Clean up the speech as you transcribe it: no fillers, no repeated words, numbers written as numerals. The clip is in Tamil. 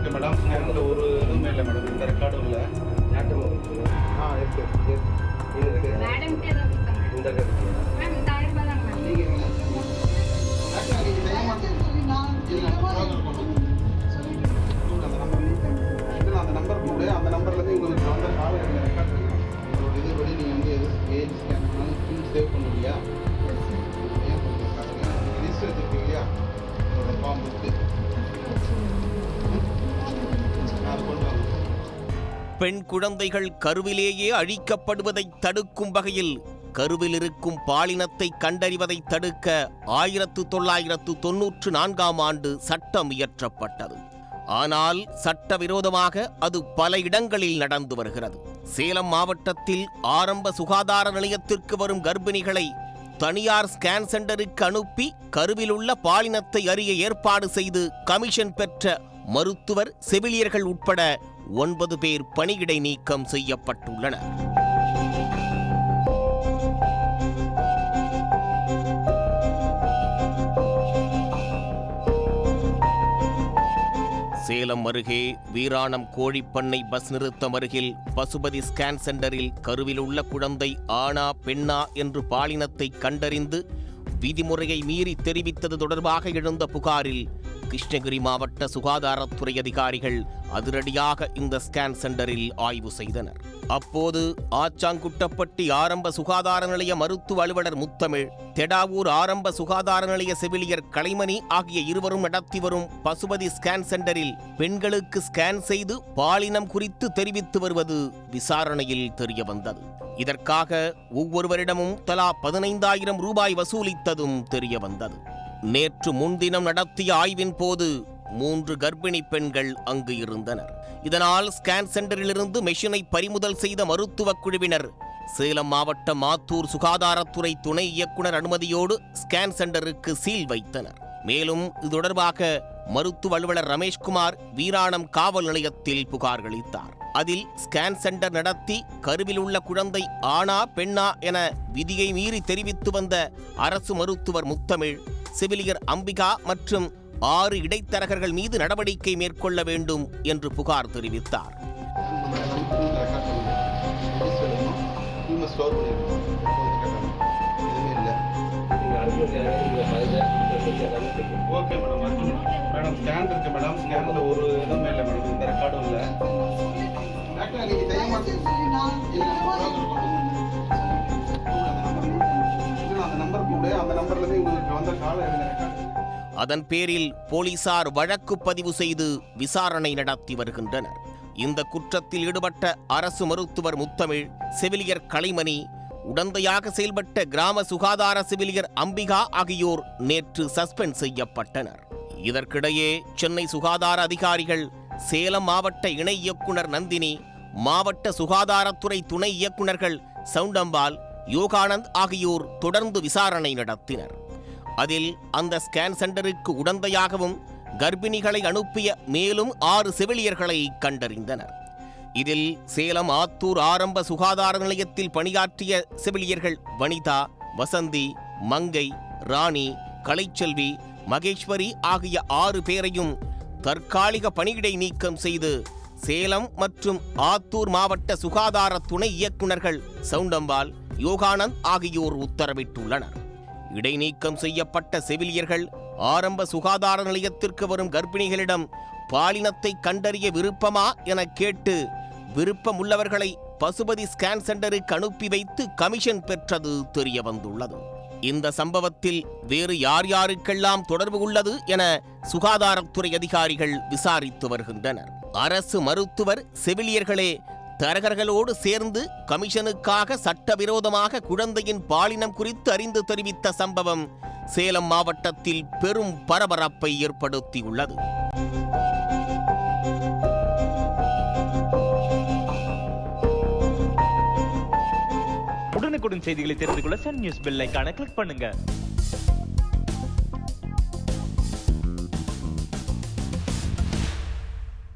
இருக்கு மேடம். ஸ்கேன்ல ஒரு இதுவுமே இல்லை மேடம். இந்த ரெக்கார்டும் இல்லை. நாட்டம் இருக்கு. இருக்கு. மேடம் கிட்ட தான் கொடுத்தேன். இந்த கருத்து மேம் இந்த 1000 ரூபாய் தாங்க மேம். நீங்க ஆக்சுவலா நீங்க செய்ய மாட்டீங்க. அந்த நம்பர் கூட அந்த நம்பர்ல இருந்து உங்களுக்கு வந்த கால ரெக்கார்ட் உங்களோட இது படி நீங்க வந்து எது ஏஜ் ஸ்கேன் பண்ணாலும் பின் சேவ் பண்ணுவீங்க. லிஸ்ட் வச்சிருக்கீங்க இல்லையா? உங்களோட ஃபார்ம் இருக்கு. அது கொண்டு வாங்க. பெண் குழந்தைகள் கருவிலேயே அழிக்கப்படுவதை தடுக்கும் வகையில் கருவில் இருக்கும் பாலினத்தை கண்டறிவதை தடுக்க 1994ஆம் ஆண்டு சட்டம் இயற்றப்பட்டது. ஆனால் சட்டவிரோதமாக அது பல இடங்களில் நடந்து வருகிறது. சேலம் மாவட்டத்தில் ஆரம்ப சுகாதார நிலையத்திற்கு வரும் கர்ப்பிணிகளை தனியார் ஸ்கேன் சென்டருக்கு அனுப்பி கருவில் உள்ள பாலினத்தை அறிய ஏற்பாடு செய்து கமிஷன் பெற்ற மருத்துவர், செவிலியர்கள் உட்பட 9 பேர் பணியிடை நீக்கம் செய்யப்பட்டுள்ளனர். சேலம் அருகே வீராணம் கோழிப்பண்ணை பஸ் நிறுத்தம் அருகில் பசுபதி ஸ்கேன் சென்டரில் கருவில் உள்ள குழந்தை ஆணா பெண்ணா என்று பாலினத்தை கண்டறிந்து விதிமுறையை மீறி தெரிவித்தது தொடர்பாக எழுந்த புகாரில் கிருஷ்ணகிரி மாவட்ட சுகாதாரத்துறை அதிகாரிகள் அதிரடியாக இந்த ஸ்கேன் சென்டரில் ஆய்வு செய்தனர். அப்போது ஆச்சாங்குட்டப்பட்டி ஆரம்ப சுகாதார நிலைய மருத்துவ அலுவலர் முத்தமிழ், தெடாவூர் ஆரம்ப சுகாதார நிலைய செவிலியர் கலைமணி ஆகிய இருவரும் நடத்தி வரும் பசுபதி ஸ்கேன் சென்டரில் பெண்களுக்கு ஸ்கேன் செய்து பாலினம் குறித்து தெரிவித்து வருவது விசாரணையில் தெரியவந்தது. இதற்காக ஒவ்வொருவரிடமும் தலா 15,000 ரூபாய் வசூலித்ததும் தெரியவந்தது. நேற்று முன்தினம் நடத்திய ஆய்வின் போது 3 கர்ப்பிணி பெண்கள் அங்கு இருந்தனர். இதனால் ஸ்கேன் சென்டரிலிருந்து மெஷினை பறிமுதல் செய்த மருத்துவக் குழுவினர் சேலம் மாவட்ட மாத்தூர் சுகாதாரத்துறை துணை இயக்குனர் அனுமதியோடு ஸ்கேன் சென்டருக்கு சீல் வைத்தனர். மேலும் இது தொடர்பாக மருத்துவ அலுவலர் ரமேஷ்குமார் வீராணம் காவல் நிலையத்தில் புகார் அளித்தார். அதில் ஸ்கேன் சென்டர் நடத்தி கருவில் உள்ள குழந்தை ஆணா பெண்ணா என விதியை மீறி தெரிவித்து வந்த அரசு மருத்துவர் முத்தமிழ், செவிலியர் அம்பிகா மற்றும் 6 இடைத்தரகர்கள் மீது நடவடிக்கை மேற்கொள்ள வேண்டும் என்று புகார் தெரிவித்தார். Okay madam. மேடம் ஸ்கேன் இருக்கு மேடம். ஸ்கேன்ல ஒரு இதுவுமே இல்லை மேடம். இந்த ரெக்கார்டும் இல்லை. ஆக்சுவலா நீங்க செய்ய மாட்டீங்க. அந்த நம்பர் கூட அந்த நம்பர்ல இருந்து உங்களுக்கு வந்த கால ரெக்கார்ட். அதன் பேரில் போலீசார் வழக்கு பதிவு செய்து விசாரணை நடத்தி வருகின்றனர். இந்த குற்றத்தில் ஈடுபட்ட அரசு மருத்துவர் முத்தமிழ், செவிலியர் கலைமணி, உடந்தையாக செயல்பட்ட கிராம சுகாதார செவிலியர் அம்பிகா ஆகியோர் நேற்று சஸ்பெண்ட் செய்யப்பட்டனர். இதற்கிடையே சென்னை சுகாதார அதிகாரிகள் சேலம் மாவட்ட இணை இயக்குனர் நந்தினி, மாவட்ட சுகாதாரத்துறை துணை இயக்குனர்கள் சவுண்டம்பால், யோகானந்த் ஆகியோர் தொடர்ந்து விசாரணை நடத்தினர். அதில் அந்த ஸ்கேன் சென்டருக்கு உடந்தையாகவும் கர்ப்பிணிகளை அனுப்பிய மேலும் 6 செவிலியர்களை கண்டறிந்தனர். இதில் சேலம் ஆத்தூர் ஆரம்ப சுகாதார நிலையத்தில் பணியாற்றிய செவிலியர்கள் வனிதா, வசந்தி, மங்கை, ராணி, கலைச்செல்வி, மகேஸ்வரி ஆகிய 6 பேரையும் தற்காலிக பணியிடை நீக்கம் செய்து சேலம் மற்றும் ஆத்தூர் மாவட்ட சுகாதார துணை இயக்குனர்கள் சவுண்டம்பால், யோகானந்த் ஆகியோர் உத்தரவிட்டுள்ளனர். இடைநீக்கம் செய்யப்பட்ட செவிலியர்கள் ஆரம்ப சுகாதார நிலையத்திற்கு வரும் கர்ப்பிணிகளிடம் பாலினத்தை கண்டறிய விருப்பமா என கேட்டு விருப்பமுள்ளவர்களை பசுபதி ஸ்கேன் சென்டருக்கு அனுப்பி வைத்து கமிஷன் பெற்றது தெரியவந்துள்ளது. இந்த சம்பவத்தில் வேறு யார் யாருக்கெல்லாம் தொடர்பு உள்ளது என சுகாதாரத்துறை அதிகாரிகள் விசாரித்து வருகின்றனர். அரசு மருத்துவர், செவிலியர்களே தரகர்களோடு சேர்ந்து கமிஷனுக்காக சட்டவிரோதமாக குழந்தையின் பாலினம் குறித்து அறிந்து தெரிவித்த சம்பவம் சேலம் மாவட்டத்தில் பெரும் பரபரப்பை ஏற்படுத்தியுள்ளது. உடனுக்குடன் செய்திகளை தெரிந்து கொள்ள சன் நியூஸ் பெல் ஐகானை கிளிக் பண்ணுங்க.